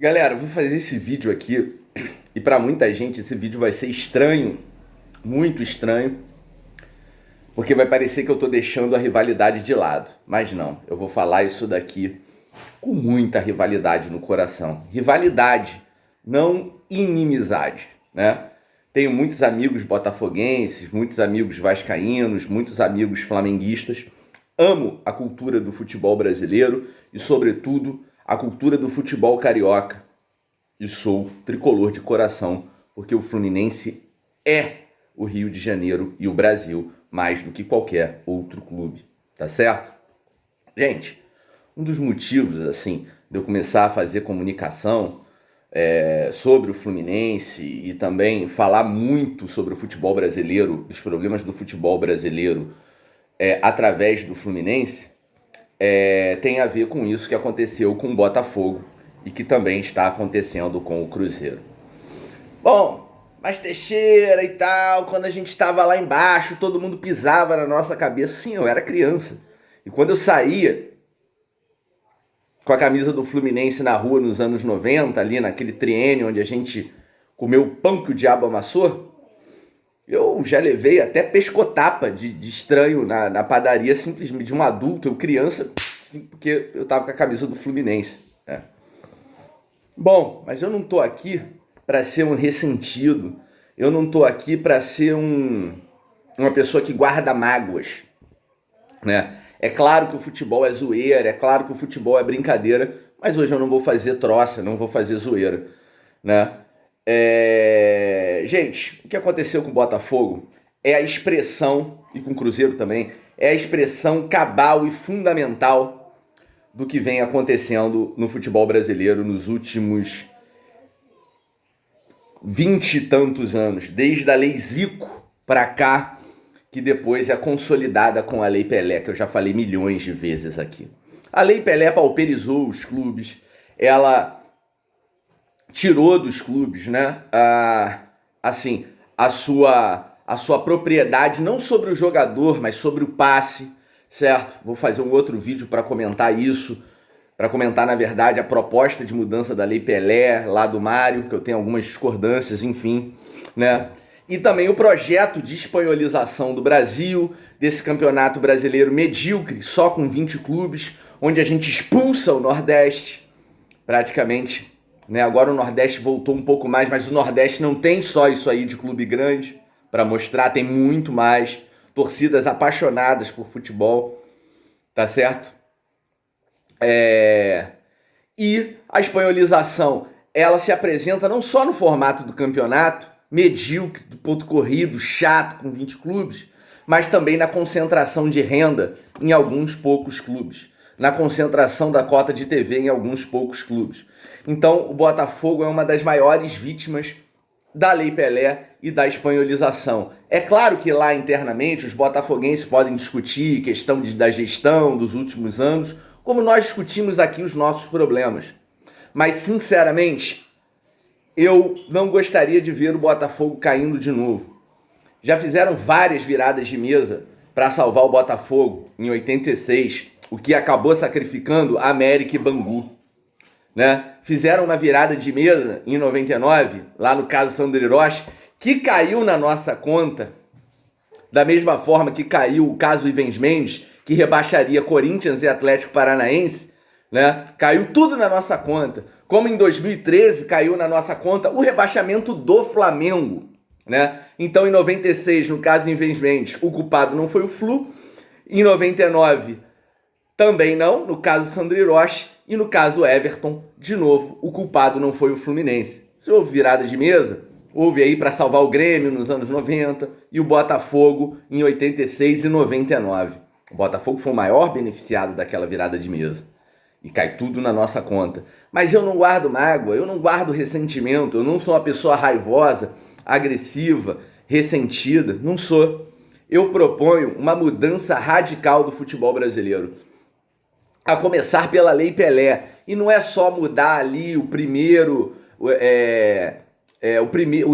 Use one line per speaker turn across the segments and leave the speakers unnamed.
Galera, eu vou fazer esse vídeo aqui e para muita gente esse vídeo vai ser estranho, muito estranho, porque vai parecer que eu tô deixando a rivalidade de lado. Mas não, eu vou falar isso daqui com muita rivalidade no coração. Rivalidade, não inimizade, né? Tenho muitos amigos botafoguenses, muitos amigos vascaínos, muitos amigos flamenguistas. Amo a cultura do futebol brasileiro e, sobretudo, a cultura do futebol carioca. E sou tricolor de coração, porque o Fluminense é o Rio de Janeiro e o Brasil mais do que qualquer outro clube, tá certo? Gente, um dos motivos, assim, de eu começar a fazer comunicação sobre o Fluminense e também falar muito sobre o futebol brasileiro, os problemas do futebol brasileiro através do Fluminense, tem a ver com isso que aconteceu com o Botafogo e que também está acontecendo com o Cruzeiro. Bom, mas Teixeira e tal, quando a gente estava lá embaixo, todo mundo pisava na nossa cabeça. Sim, eu era criança. E quando eu saía com a camisa do Fluminense na rua nos anos 90, ali naquele triênio onde a gente comeu o pão que o diabo amassou, eu já levei até pescotapa de estranho na padaria, simplesmente de um adulto, eu criança, porque eu tava com a camisa do Fluminense. Bom, mas eu não tô aqui para ser um ressentido, eu não tô aqui para ser uma pessoa que guarda mágoas, né? É claro que o futebol é zoeira, é claro que o futebol é brincadeira, mas hoje eu não vou fazer troça, não vou fazer zoeira, né? Gente, o que aconteceu com o Botafogo é a expressão, e com o Cruzeiro também, é a expressão cabal e fundamental do que vem acontecendo no futebol brasileiro nos últimos 20 e tantos anos, desde a Lei Zico para cá, que depois é consolidada com a Lei Pelé, que eu já falei milhões de vezes aqui. A Lei Pelé pauperizou os clubes, ela tirou dos clubes, né, a sua propriedade, não sobre o jogador, mas sobre o passe, certo? Vou fazer um outro vídeo para comentar isso, para comentar, na verdade, a proposta de mudança da Lei Pelé, lá do Mário, que eu tenho algumas discordâncias, enfim, né? E também o projeto de espanholização do Brasil, desse campeonato brasileiro medíocre, só com 20 clubes, onde a gente expulsa o Nordeste, praticamente, né? Agora o Nordeste voltou um pouco mais, mas o Nordeste não tem só isso aí de clube grande para mostrar, tem muito mais. Torcidas apaixonadas por futebol, tá certo? E a espanholização, ela se apresenta não só no formato do campeonato, medíocre, do ponto corrido, chato, com 20 clubes, mas também na concentração de renda em alguns poucos clubes, na concentração da cota de TV em alguns poucos clubes. Então, o Botafogo é uma das maiores vítimas da Lei Pelé e da espanholização. É claro que lá internamente os botafoguenses podem discutir questão da gestão dos últimos anos, como nós discutimos aqui os nossos problemas. Mas, sinceramente, eu não gostaria de ver o Botafogo caindo de novo. Já fizeram várias viradas de mesa para salvar o Botafogo em 86, o que acabou sacrificando América e Bangu, né? Fizeram uma virada de mesa em 99, lá no caso Sandro Hiroshi, que caiu na nossa conta, da mesma forma que caiu o caso Ivens Mendes, que rebaixaria Corinthians e Atlético Paranaense, né? Caiu tudo na nossa conta. Como em 2013 caiu na nossa conta o rebaixamento do Flamengo, né? Então em 96, no caso Ivens Mendes, o culpado não foi o Flu. Em 99 também não, no caso Sandro Hiroshi. E no caso Everton, de novo, o culpado não foi o Fluminense. Se houve virada de mesa, houve aí para salvar o Grêmio nos anos 90 e o Botafogo em 86 e 99. O Botafogo foi o maior beneficiado daquela virada de mesa. E cai tudo na nossa conta. Mas eu não guardo mágoa, eu não guardo ressentimento, eu não sou uma pessoa raivosa, agressiva, ressentida, não sou. Eu proponho uma mudança radical do futebol brasileiro. A começar pela Lei Pelé. E não é só mudar ali o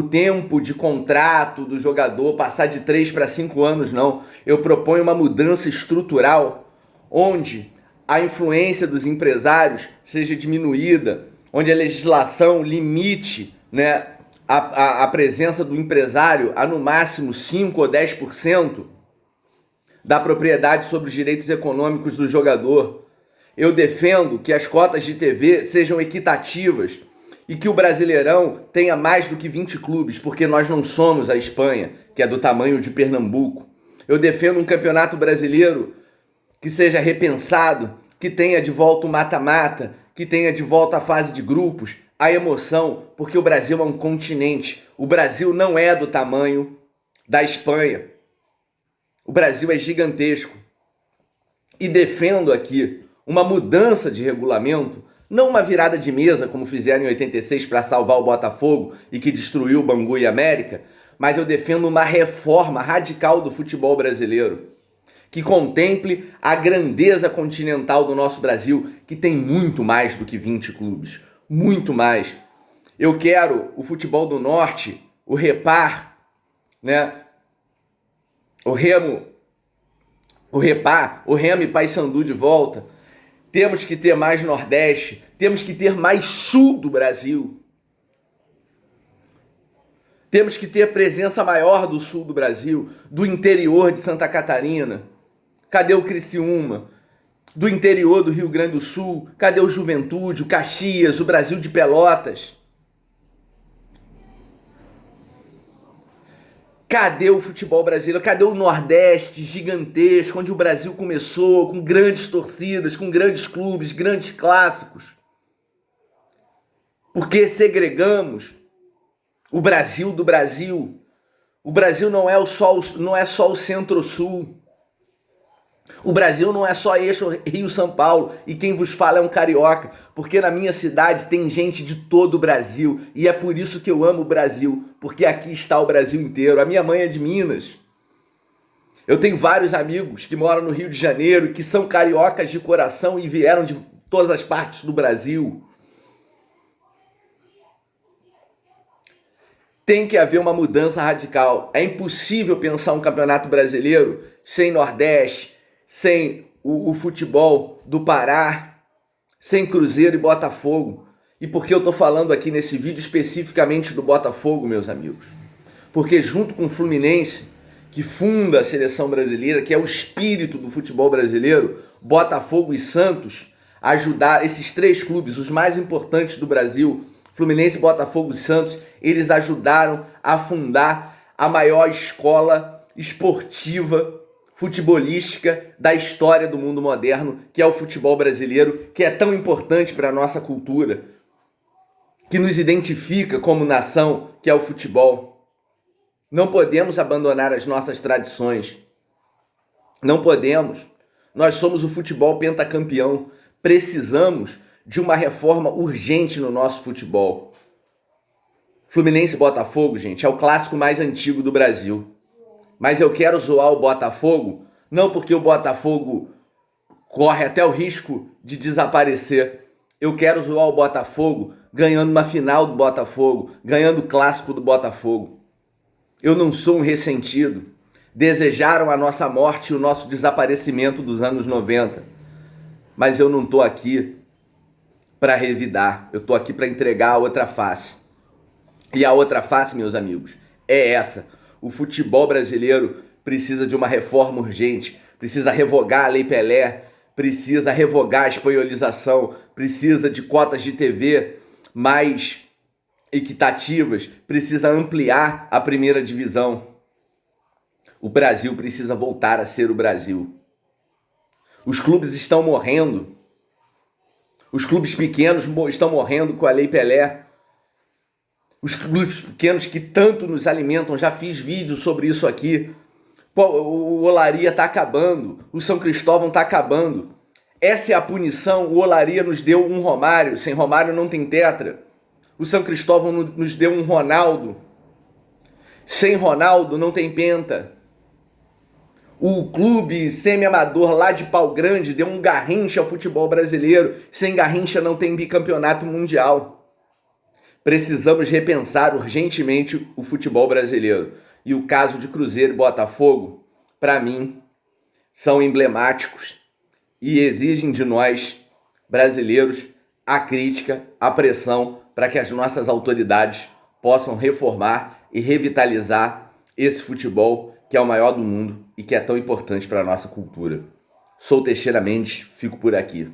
tempo de contrato do jogador, passar de 3 para 5 anos, não. Eu proponho uma mudança estrutural, onde a influência dos empresários seja diminuída, onde a legislação limite, né, a presença do empresário a no máximo 5 ou 10% da propriedade sobre os direitos econômicos do jogador. Eu defendo que as cotas de TV sejam equitativas e que o Brasileirão tenha mais do que 20 clubes, porque nós não somos a Espanha, que é do tamanho de Pernambuco. Eu defendo um campeonato brasileiro que seja repensado, que tenha de volta o mata-mata, que tenha de volta a fase de grupos, a emoção, porque o Brasil é um continente. O Brasil não é do tamanho da Espanha. O Brasil é gigantesco. E defendo aqui uma mudança de regulamento, não uma virada de mesa, como fizeram em 86 para salvar o Botafogo e que destruiu o Bangu e América, mas eu defendo uma reforma radical do futebol brasileiro, que contemple a grandeza continental do nosso Brasil, que tem muito mais do que 20 clubes. Muito mais. Eu quero o futebol do Norte, o Repar, né? O Remo e Paysandu de volta. Temos que ter mais Nordeste, temos que ter mais Sul do Brasil. Temos que ter presença maior do Sul do Brasil, do interior de Santa Catarina. Cadê o Criciúma? Do interior do Rio Grande do Sul, cadê o Juventude, o Caxias, o Brasil de Pelotas? Cadê o futebol brasileiro? Cadê o Nordeste gigantesco, onde o Brasil começou, com grandes torcidas, com grandes clubes, grandes clássicos? Porque segregamos o Brasil do Brasil. O Brasil não é só o Centro-Sul. O Brasil não é só eixo Rio-São Paulo e quem vos fala é um carioca, porque na minha cidade tem gente de todo o Brasil e é por isso que eu amo o Brasil, porque aqui está o Brasil inteiro. A minha mãe é de Minas. Eu tenho vários amigos que moram no Rio de Janeiro, que são cariocas de coração e vieram de todas as partes do Brasil. Tem que haver uma mudança radical. É impossível pensar um campeonato brasileiro sem Nordeste, sem o futebol do Pará, sem Cruzeiro e Botafogo. E por que eu estou falando aqui nesse vídeo especificamente do Botafogo, meus amigos? Porque junto com o Fluminense, que funda a seleção brasileira, que é o espírito do futebol brasileiro, Botafogo e Santos, ajudar esses três clubes, os mais importantes do Brasil, Fluminense, Botafogo e Santos, eles ajudaram a fundar a maior escola esportiva futebolística da história do mundo moderno, que é o futebol brasileiro, que é tão importante para a nossa cultura, que nos identifica como nação, que é o futebol. Não podemos abandonar as nossas tradições. Não podemos. Nós somos o futebol pentacampeão. Precisamos de uma reforma urgente no nosso futebol. Fluminense e Botafogo, gente, é o clássico mais antigo do Brasil. Mas eu quero zoar o Botafogo, não porque o Botafogo corre até o risco de desaparecer. Eu quero zoar o Botafogo ganhando uma final do Botafogo, ganhando o clássico do Botafogo. Eu não sou um ressentido. Desejaram a nossa morte e o nosso desaparecimento dos anos 90. Mas eu não estou aqui para revidar. Eu estou aqui para entregar a outra face. E a outra face, meus amigos, é essa. O futebol brasileiro precisa de uma reforma urgente, precisa revogar a Lei Pelé, precisa revogar a espanholização, precisa de cotas de TV mais equitativas, precisa ampliar a primeira divisão. O Brasil precisa voltar a ser o Brasil. Os clubes estão morrendo. Os clubes pequenos estão morrendo com a Lei Pelé. Os clubes pequenos que tanto nos alimentam, já fiz vídeo sobre isso aqui. O Olaria está acabando, o São Cristóvão está acabando. Essa é a punição. O Olaria nos deu um Romário, sem Romário não tem tetra. O São Cristóvão nos deu um Ronaldo. Sem Ronaldo não tem penta. O clube semi-amador lá de Pau Grande deu um Garrincha ao futebol brasileiro. Sem Garrincha não tem bicampeonato mundial. Precisamos repensar urgentemente o futebol brasileiro. E o caso de Cruzeiro e Botafogo, para mim, são emblemáticos e exigem de nós, brasileiros, a crítica, a pressão para que as nossas autoridades possam reformar e revitalizar esse futebol que é o maior do mundo e que é tão importante para a nossa cultura. Sou Teixeira Mendes, fico por aqui.